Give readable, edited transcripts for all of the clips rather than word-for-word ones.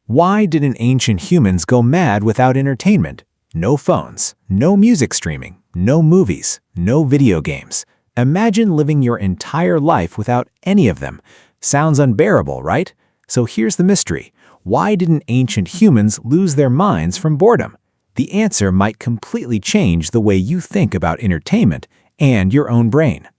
Why didn't ancient humans go mad without entertainment? No phones, no music streaming, no movies, no video games. Imagine living your entire life without any of them. Sounds unbearable, right? So here's the mystery. Why didn't ancient humans lose their minds from boredom? The answer might completely change the way you think about entertainment and your own brain.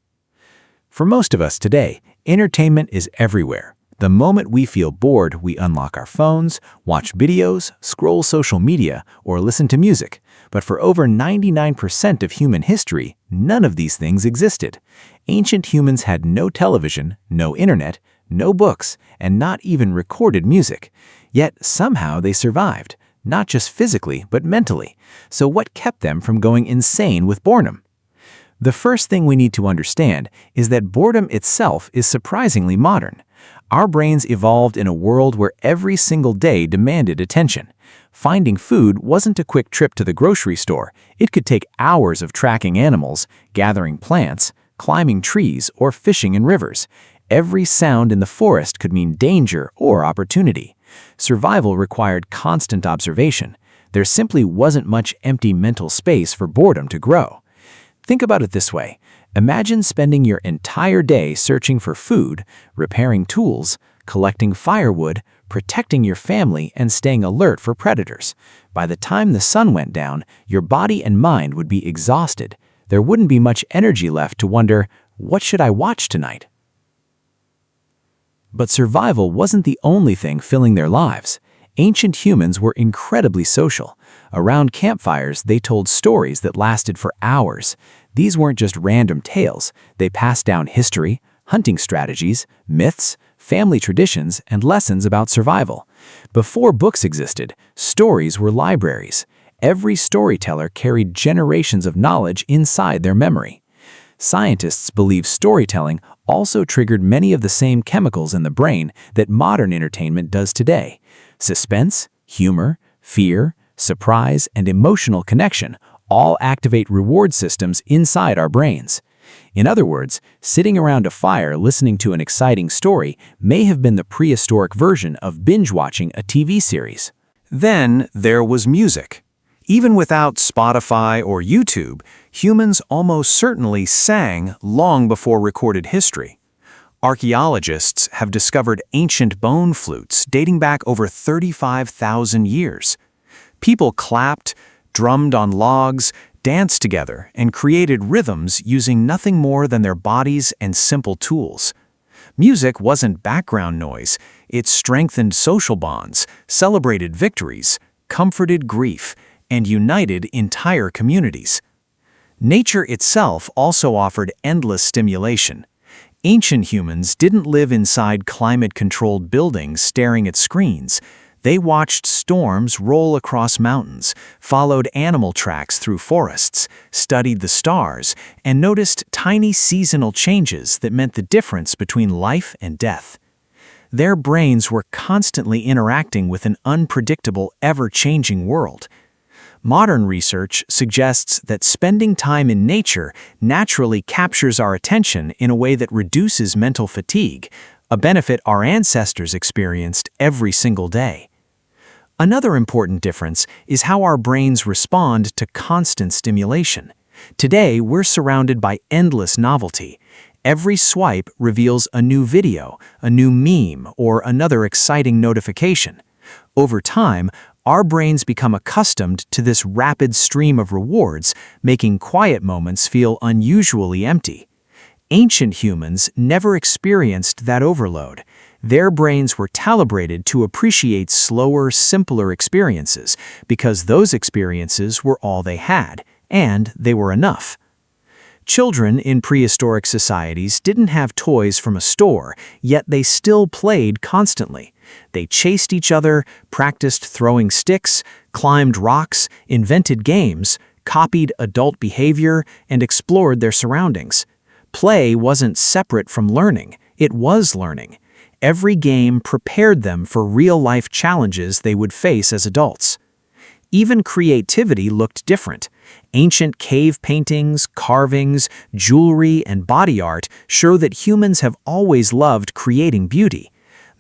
For most of us today, entertainment is everywhere. The moment we feel bored, we unlock our phones, watch videos, scroll social media, or listen to music. But for over 99% of human history, none of these things existed. Ancient humans had no television, no internet, no books, and not even recorded music. Yet somehow they survived, not just physically, but mentally. So what kept them from going insane with boredom? The first thing we need to understand is that boredom itself is surprisingly modern. Our brains evolved in a world where every single day demanded attention. Finding food wasn't a quick trip to the grocery store. It could take hours of tracking animals, gathering plants, climbing trees, or fishing in rivers. Every sound in the forest could mean danger or opportunity. Survival required constant observation. There simply wasn't much empty mental space for boredom to grow. Think about it this way. Imagine spending your entire day searching for food, repairing tools, collecting firewood, protecting your family, and staying alert for predators. By the time the sun went down, your body and mind would be exhausted. There wouldn't be much energy left to wonder, what should I watch tonight? But survival wasn't the only thing filling their lives. Ancient humans were incredibly social. Around campfires, they told stories that lasted for hours. These weren't just random tales. They passed down history, hunting strategies, myths, family traditions, and lessons about survival. Before books existed, stories were libraries. Every storyteller carried generations of knowledge inside their memory. Scientists believe storytelling also triggered many of the same chemicals in the brain that modern entertainment does today. Suspense, humor, fear, surprise, and emotional connection all activate reward systems inside our brains. In other words, sitting around a fire listening to an exciting story may have been the prehistoric version of binge-watching a TV series. Then there was music. Even without Spotify or YouTube, humans almost certainly sang long before recorded history. Archaeologists have discovered ancient bone flutes dating back over 35,000 years. People clapped, drummed on logs, danced together, and created rhythms using nothing more than their bodies and simple tools. Music wasn't background noise. It strengthened social bonds, celebrated victories, comforted grief, and united entire communities. Nature itself also offered endless stimulation. Ancient humans didn't live inside climate-controlled buildings staring at screens. They watched storms roll across mountains, followed animal tracks through forests, studied the stars, and noticed tiny seasonal changes that meant the difference between life and death. Their brains were constantly interacting with an unpredictable, ever-changing world. Modern research suggests that spending time in nature naturally captures our attention in a way that reduces mental fatigue, a benefit our ancestors experienced every single day. Another important difference is how our brains respond to constant stimulation. Today, we're surrounded by endless novelty. Every swipe reveals a new video, a new meme, or another exciting notification. Over time, our brains become accustomed to this rapid stream of rewards, making quiet moments feel unusually empty. Ancient humans never experienced that overload. Their brains were calibrated to appreciate slower, simpler experiences because those experiences were all they had, and they were enough. Children in prehistoric societies didn't have toys from a store, yet they still played constantly. They chased each other, practiced throwing sticks, climbed rocks, invented games, copied adult behavior, and explored their surroundings. Play wasn't separate from learning, it was learning. Every game prepared them for real-life challenges they would face as adults. Even creativity looked different. Ancient cave paintings, carvings, jewelry, and body art show that humans have always loved creating beauty.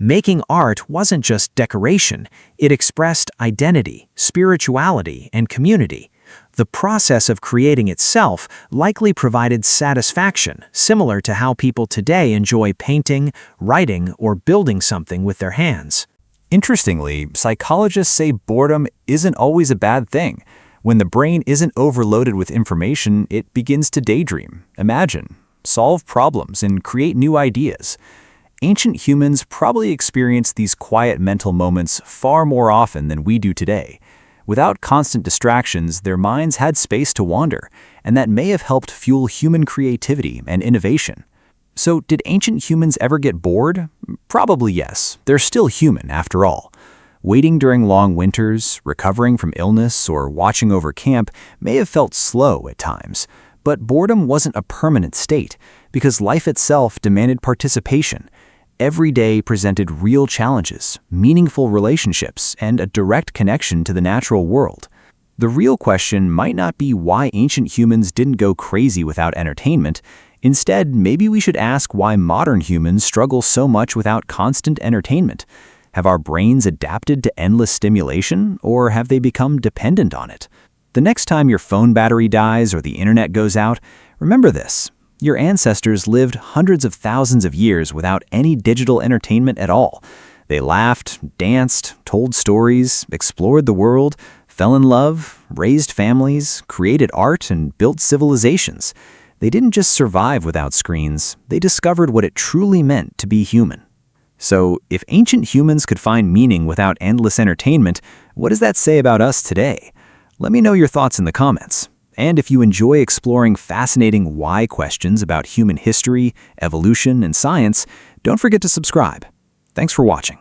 Making art wasn't just decoration, it expressed identity, spirituality, and community. The process of creating itself likely provided satisfaction, similar to how people today enjoy painting, writing, or building something with their hands. Interestingly, psychologists say boredom isn't always a bad thing. When the brain isn't overloaded with information, it begins to daydream, imagine, solve problems, and create new ideas. Ancient humans probably experienced these quiet mental moments far more often than we do today. Without constant distractions, their minds had space to wander, and that may have helped fuel human creativity and innovation. So, did ancient humans ever get bored? Probably yes. They're still human, after all. Waiting during long winters, recovering from illness, or watching over camp may have felt slow at times. But boredom wasn't a permanent state, because life itself demanded participation. Every day presented real challenges, meaningful relationships, and a direct connection to the natural world. The real question might not be why ancient humans didn't go crazy without entertainment. Instead, maybe we should ask why modern humans struggle so much without constant entertainment. Have our brains adapted to endless stimulation, or have they become dependent on it? The next time your phone battery dies or the internet goes out, remember this. Your ancestors lived hundreds of thousands of years without any digital entertainment at all. They laughed, danced, told stories, explored the world, fell in love, raised families, created art, and built civilizations. They didn't just survive without screens, they discovered what it truly meant to be human. So, if ancient humans could find meaning without endless entertainment, what does that say about us today? Let me know your thoughts in the comments. And if you enjoy exploring fascinating why questions about human history, evolution, and science, don't forget to subscribe. Thanks for watching.